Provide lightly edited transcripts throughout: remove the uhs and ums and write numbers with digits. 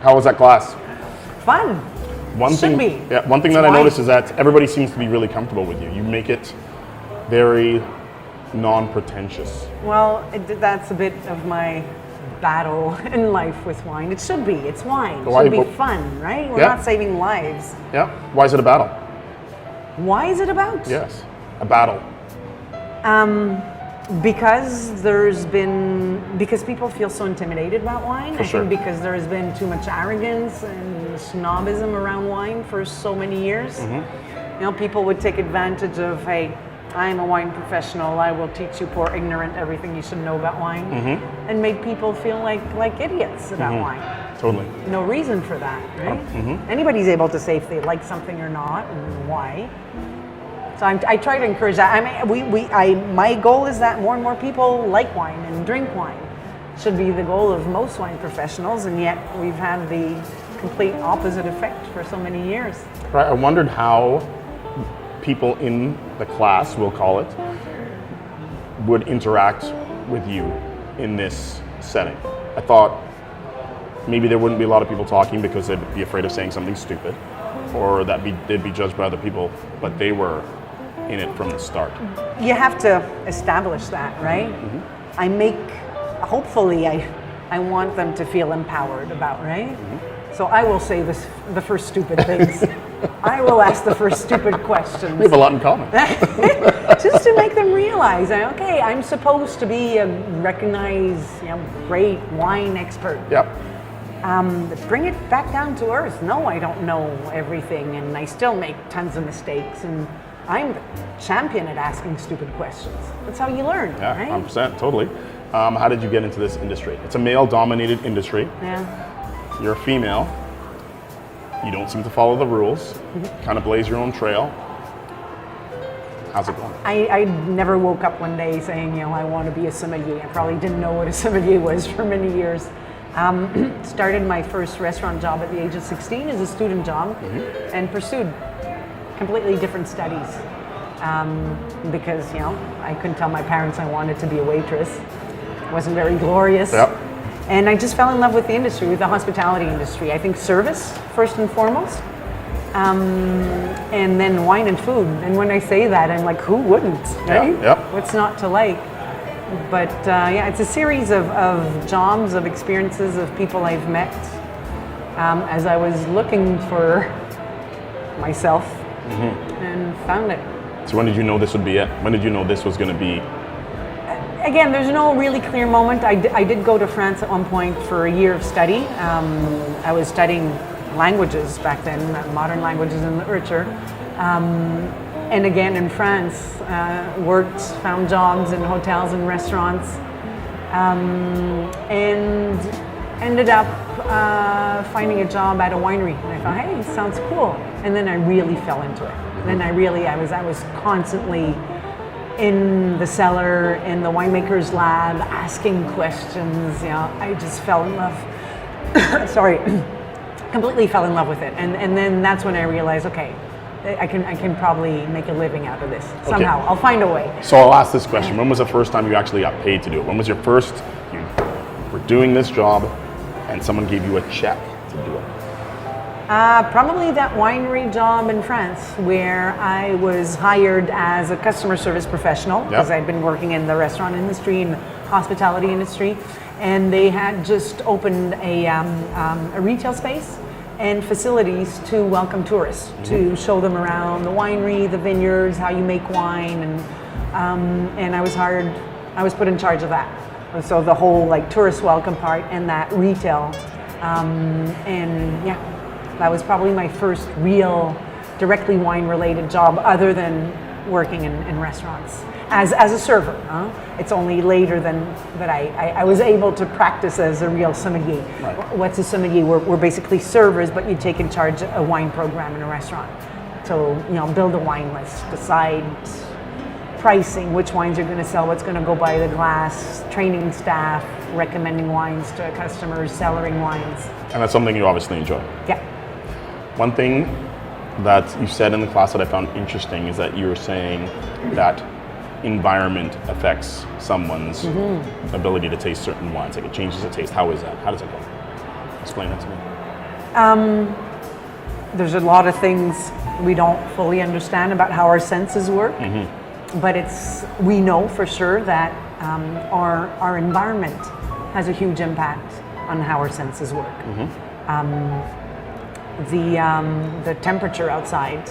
How was that class? Fun. One Should thing, be. Yeah, one thing that I noticed is that everybody seems to be really comfortable with you. You make it very non-pretentious. Well, that's a bit of my battle in life with wine. It should be. It's wine. It should be fun, right? We're not saving lives. Yeah. Why is it a battle? Why is it about? Yes, a battle. Because people feel so intimidated about wine. I think because there has been too much arrogance and snobism around wine for so many years. You know, people would take advantage of, hey, I'm a wine professional, I will teach you poor ignorant everything you should know about wine, and make people feel like idiots about wine. Totally. No reason for that, right? Anybody's able to say if they like something or not and why. So I try to encourage that. I mean, my goal is that more and more people like wine and drink wine. Should be the goal of most wine professionals, and yet we've had the complete opposite effect for so many years. Right. I wondered how people in the class, we'll call it, would interact with you in this setting. I thought maybe there wouldn't be a lot of people talking because they'd be afraid of saying something stupid, or that they'd be judged by other people, but they were in it from the start. You have to establish that, right? Hopefully I want them to feel empowered about, right? So I will say the first stupid things. I will ask the first stupid questions. We have a lot in common. Just to make them realize, okay, I'm supposed to be a recognized, great wine expert. Yep. Bring it back down to earth. No, I don't know everything, and I still make tons of mistakes, and I'm the champion at asking stupid questions. That's how you learn, right? 100%, totally. How did you get into this industry? It's a male-dominated industry. Yeah. You're a female. You don't seem to follow the rules. Kind of blaze your own trail. How's it going? I never woke up one day saying, I want to be a sommelier. I probably didn't know what a sommelier was for many years. Started my first restaurant job at the age of 16 as a student job, and pursued completely different studies because, I couldn't tell my parents I wanted to be a waitress. It wasn't very glorious. Yep. And I just fell in love with the industry, with the hospitality industry. I think service, first and foremost, and then wine and food. And when I say that, I'm like, who wouldn't, right? Yep. What's not to like? But it's a series of jobs, of experiences, of people I've met as I was looking for myself and found it. So when did you know this would be it? When did you know this was going to be? Again, there's no really clear moment. I did go to France at one point for a year of study. I was studying languages back then, modern languages and literature. And again in France, found jobs in hotels and restaurants, and ended up finding a job at a winery. And I thought, hey, sounds cool. And then I really fell into it. Then I was constantly in the cellar, in the winemaker's lab, asking questions. I just fell in love. Sorry, completely fell in love with it. And then that's when I realized, okay, I can probably make a living out of this somehow. I'll find a way. So I'll ask this question. When was the first time you actually got paid to do it? When was your first, you were doing this job and someone gave you a check to do it? Probably that winery job in France where I was hired as a customer service professional because I'd been working in the restaurant industry and hospitality industry, and they had just opened a retail space and facilities to welcome tourists, to show them around the winery, the vineyards, how you make wine, and I was hired. I was put in charge of that. And so the whole tourist welcome part and that retail, that was probably my first real directly wine-related job other than working in restaurants as a server. It's only later that I was able to practice as a real sommelier. Right. What's a sommelier? We're basically servers, but you take in charge a wine program in a restaurant. So, build a wine list, decide pricing, which wines you're going to sell, what's going to go by the glass, training staff, recommending wines to customers, cellaring wines. And that's something you obviously enjoy. Yeah. One thing that you said in the class that I found interesting is that you were saying that environment affects someone's ability to taste certain wines. Like it changes the taste. How is that? How does it go? Explain that to me. There's a lot of things we don't fully understand about how our senses work, but we know for sure that our environment has a huge impact on how our senses work. The temperature outside,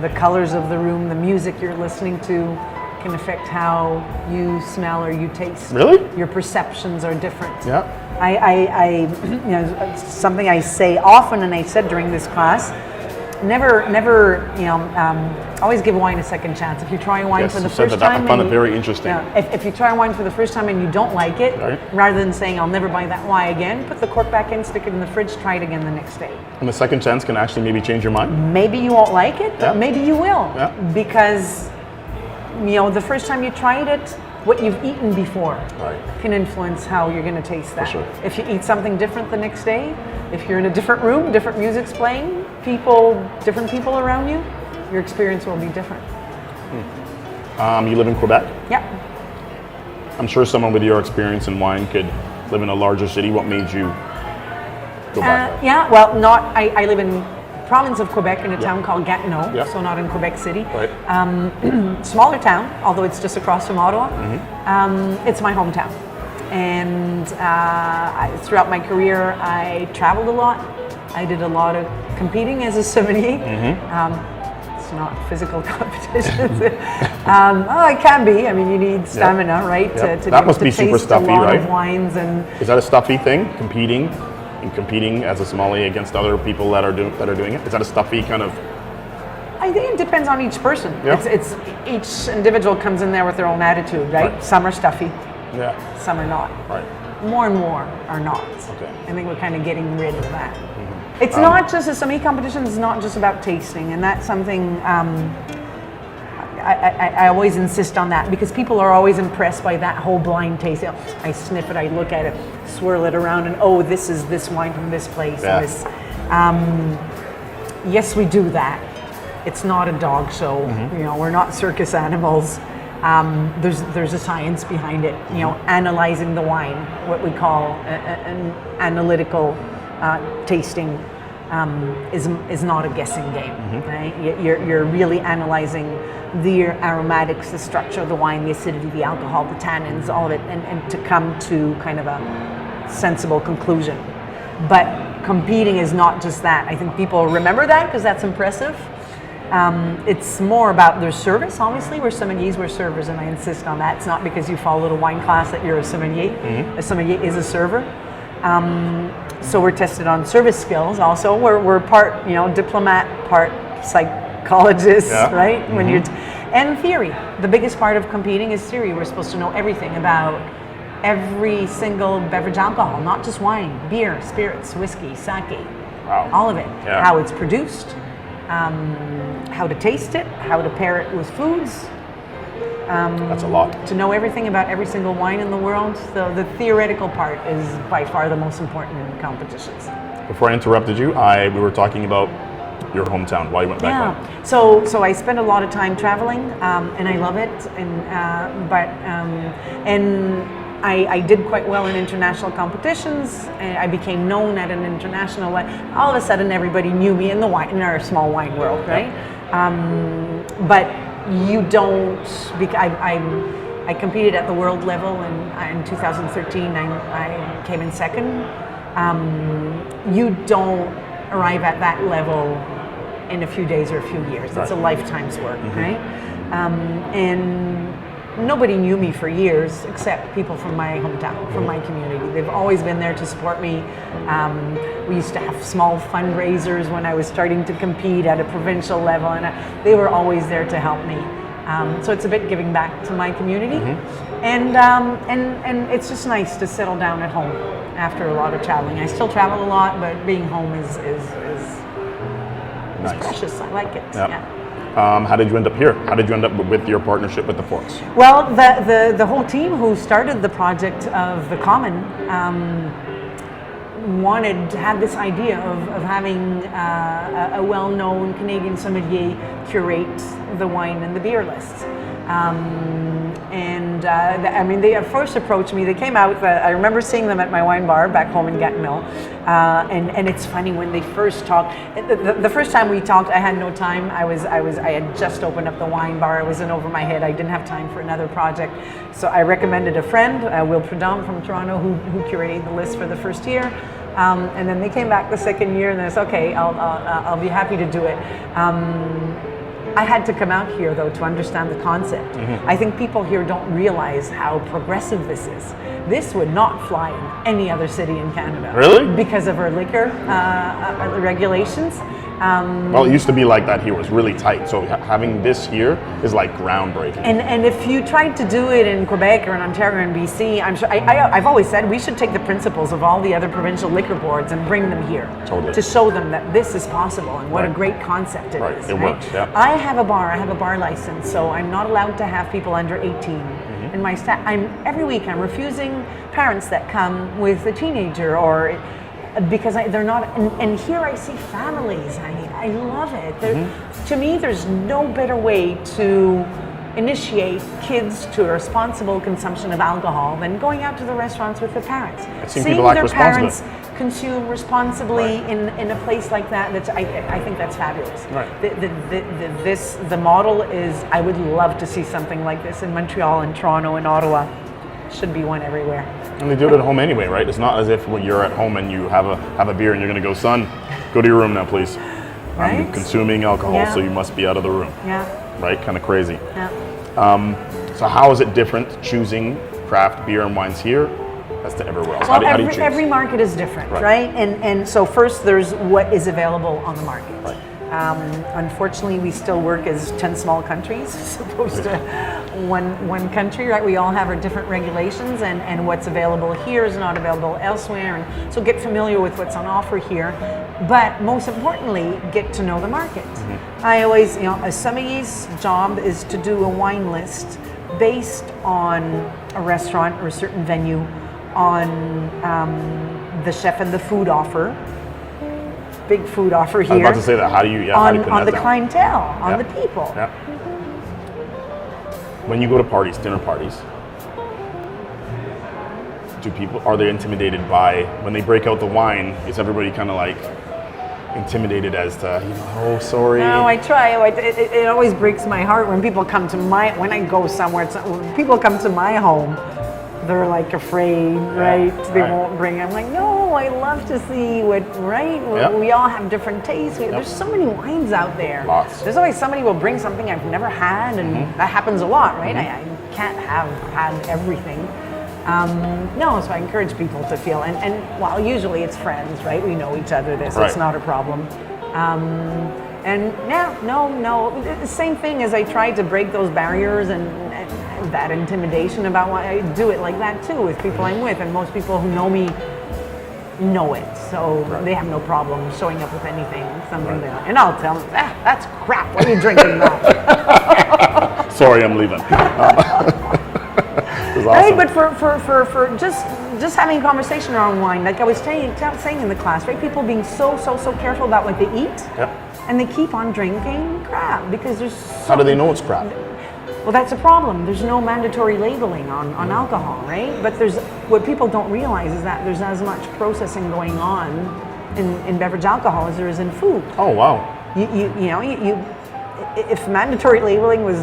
the colors of the room, the music you're listening to can affect how you smell or you taste. Really? Your perceptions are different. Yeah. I something I say often, and I said during this class, never, always give wine a second chance. If you try wine for the first time, I found it very interesting. If you try wine for the first time and you don't like it, rather than saying I'll never buy that wine again, put the cork back in, stick it in the fridge, try it again the next day. And the second chance can actually maybe change your mind. Maybe you won't like it, but maybe you will, because the first time you tried it, what you've eaten before can influence how you're going to taste that. For sure. If you eat something different the next day, if you're in a different room, different music's playing, different people around you, your experience will be different. You live in Quebec? Yeah. I'm sure someone with your experience in wine could live in a larger city. What made you go back there? Yeah, well, I live in province of Quebec in a town called Gatineau, so not in Quebec City. Right. Smaller town, although it's just across from Ottawa. It's my hometown. And throughout my career, I traveled a lot. I did a lot of competing as a sommelier. It's not physical competitions. It can be. I mean, you need stamina, right? To that must be taste super stuffy, a lot right? of wines and. Is that a stuffy thing? Competing as a sommelier against other people that are doing it? Is that a stuffy kind of? I think it depends on each person. Yeah. It's each individual comes in there with their own attitude, right? Some are stuffy. Yeah. Some are not. Right. More and more are not. Okay. I think we're kind of getting rid of that. It's not just a sommelier competition. It's not just about tasting, and that's something I always insist on that, because people are always impressed by that whole blind taste. I sniff it, I look at it, swirl it around, and this is this wine from this place. Yeah. And this. Yes, we do that. It's not a dog show. We're not circus animals. There's a science behind it. Analyzing the wine, what we call an analytical tasting, is not a guessing game. Right? You're really analyzing the aromatics, the structure of the wine, the acidity, the alcohol, the tannins, all of it, and to come to kind of a sensible conclusion. But competing is not just that. I think people remember that because that's impressive. It's more about their service. Obviously, we're sommeliers, we're servers, and I insist on that. It's not because you followed a wine class that you're a sommelier. A sommelier is a server. So we're tested on service skills. Also, we're part diplomat, part psychologist, right? When and theory. The biggest part of competing is theory. We're supposed to know everything about every single beverage alcohol, not just wine, beer, spirits, whiskey, sake, all of it. Yeah. How it's produced, how to taste it, how to pair it with foods. That's a lot. To know everything about every single wine in the world. So the theoretical part is by far the most important in competitions. Before I interrupted you, we were talking about your hometown, why you went back home. So I spend a lot of time traveling, and I love it. I did quite well in international competitions, and I became known at an international level. All of a sudden, everybody knew me in our small wine world, right? But you don't. I competed at the world level, and in 2013, I came in second. You don't arrive at that level in a few days or a few years. It's a lifetime's work, right? And nobody knew me for years except people from my hometown, from my community. They've always been there to support me. We used to have small fundraisers when I was starting to compete at a provincial level, and they were always there to help me. So it's a bit giving back to my community, and it's just nice to settle down at home after a lot of traveling. I still travel a lot, but being home is nice. Precious. I like it. Yeah. How did you end up here? How did you end up with your partnership with the Forks? Well, the whole team who started the project of The Common had this idea of having a well-known Canadian sommelier curate the wine and the beer lists. And I mean, they first approached me. They came out. I remember seeing them at my wine bar back home in Gatineau, and it's funny when they first talked. The first time we talked, I had no time. I had just opened up the wine bar. It wasn't over my head. I didn't have time for another project, so I recommended a friend, Will Prudhomme from Toronto, who curated the list for the first year. And then they came back the second year, and I said, okay, I'll be happy to do it. I had to come out here, though, to understand the concept. I think people here don't realize how progressive this is. This would not fly in any other city in Canada. Really? Because of our liquor regulations. Well, it used to be like that here. It was really tight. So having this here is like groundbreaking. And if you tried to do it in Quebec or in Ontario and BC, I'm sure I've always said we should take the principles of all the other provincial liquor boards and bring them here to show them that this is possible and what a great concept it is. It works. Yeah. I have a bar license, so I'm not allowed to have people under 18. And my staff, every week I'm refusing parents that come with a teenager or. Because they're not, and here I see families. I love it. To me, there's no better way to initiate kids to a responsible consumption of alcohol than going out to the restaurants with their parents. Seeing their parents consume responsibly in a place like that. I think that's fabulous. Right. The model is. I would love to see something like this in Montreal and Toronto and Ottawa. Should be one everywhere. And they do it at home anyway, right? It's not as if when you're at home and you have a beer and you're going to go, son, go to your room now, please. Right? I'm consuming alcohol, so you must be out of the room. Yeah. Right? Kind of crazy. Yeah. So how is it different choosing craft beer and wines here as to everywhere else? Well, how do you choose? every market is different, right? And so first there's what is available on the market. Right. Unfortunately, we still work as 10 small countries as opposed to one country, right? We all have our different regulations, and what's available here is not available elsewhere. And so get familiar with what's on offer here. But most importantly, get to know the market. I always, a sommelier's job is to do a wine list based on a restaurant or a certain venue, on the chef and the food offer. Big food offer here. I was about to say that. How do you on the clientele, on the people. Yeah. When you go to parties, dinner parties, are they intimidated by when they break out the wine? Is everybody kind of like intimidated as to, oh, sorry? No, I try. It always breaks my heart when people come to when I go somewhere. When people come to my home, they're like afraid, right? They won't bring. I'm like, no, I love to see what, right? We all have different tastes. There's so many wines out there. Lots. There's always somebody will bring something I've never had, and that happens a lot, right? I can't have had everything. No, so I encourage people to feel, and well, usually it's friends, right? We know each other. It's not a problem. And no, the same thing as I try to break those barriers and that intimidation about why I do it like that too with people I'm with, and most people who know me know it, so they have no problem showing up with anything, and I'll tell them, that's crap. What are you drinking now? Sorry, I'm leaving. Awesome. Right, but for just having a conversation around wine, like I was saying in the class, right? People being so careful about what they eat, and they keep on drinking crap because there's. How do they know it's crap? Well, that's a problem. There's no mandatory labeling on alcohol, right? But what people don't realize is that there's as much processing going on in beverage alcohol as there is in food. Oh wow! If mandatory labeling was.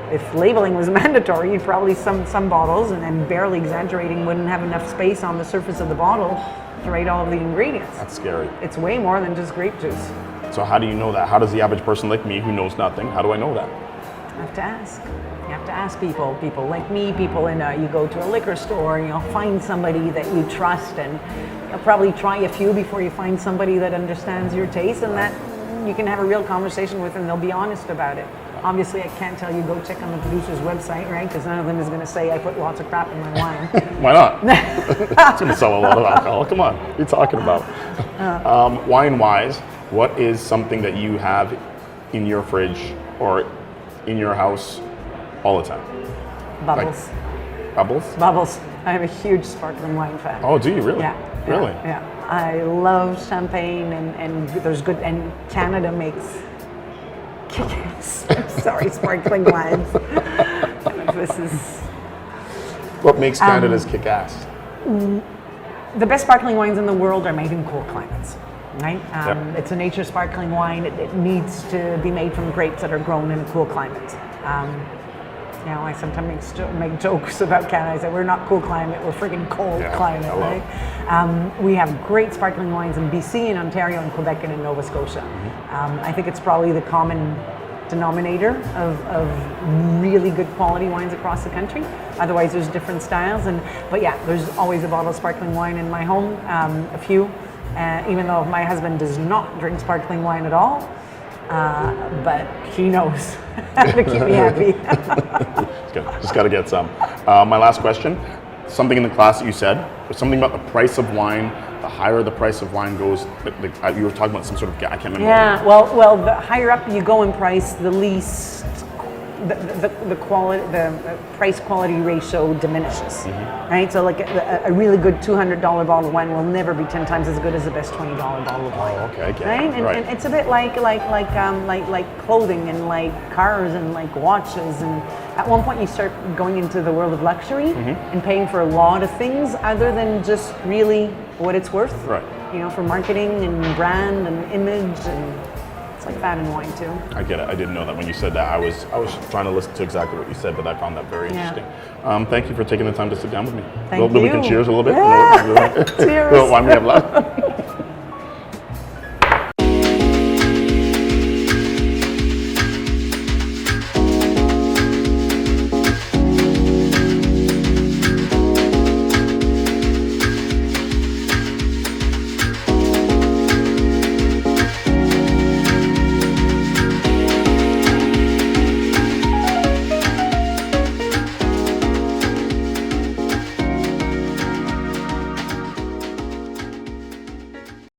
If labeling was mandatory, you'd probably some bottles, and I'm barely exaggerating, wouldn't have enough space on the surface of the bottle to write all of the ingredients. That's scary. It's way more than just grape juice. So how do you know that? How does the average person like me who knows nothing, how do I know that? You have to ask. You have to ask people like me, people you go to a liquor store, find somebody that you trust, and you'll probably try a few before you find somebody that understands your taste and that you can have a real conversation with, and they'll be honest about it. Obviously, I can't tell you go check on the producer's website, right? Because none of them is going to say I put lots of crap in my wine. Why not? It's going to sell a lot of alcohol. Come on, what are you talking about? Wine-wise, what is something that you have in your fridge or in your house all the time? Bubbles. Bubbles? Bubbles. I am a huge sparkling wine fan. Oh, do you really? Yeah. Really? Yeah. I love champagne, and there's good, and Canada makes kick-ass, sorry, sparkling wines. What makes Canada's kick-ass? The best sparkling wines in the world are made in cool climates, right? Yep. It's a nature sparkling wine. It needs to be made from grapes that are grown in a cool climate. You know, I sometimes make jokes about Canada. I say, we're not cool climate, we're freaking cold climate, right? We have great sparkling wines in BC, in Ontario, in Quebec, and in Nova Scotia. I think it's probably the common denominator of really good quality wines across the country. Otherwise, there's different styles. But yeah, there's always a bottle of sparkling wine in my home, a few. Even though my husband does not drink sparkling wine at all, but he knows how to keep me happy. Just got to get some. My last question, something in the class that you said, was something about the price of wine. The higher the price of wine goes, you were talking about some sort of, I can't remember. Yeah, well, the higher up you go in price, the least the quality, the price quality ratio diminishes, right? So like a really good $200 bottle of wine will never be 10 times as good as the best $20 bottle of wine. Oh, okay, right? And it's a bit like clothing and like cars and like watches. And at one point you start going into the world of luxury and paying for a lot of things other than just really what it's worth. Right. You know, for marketing and brand and image, and it's like that in wine too. I get it. I didn't know that when you said that. I was trying to listen to exactly what you said, but I found that very interesting. Thank you for taking the time to sit down with me. Thank We you. can cheers a little bit. Yeah. Cheers. What wine we have left.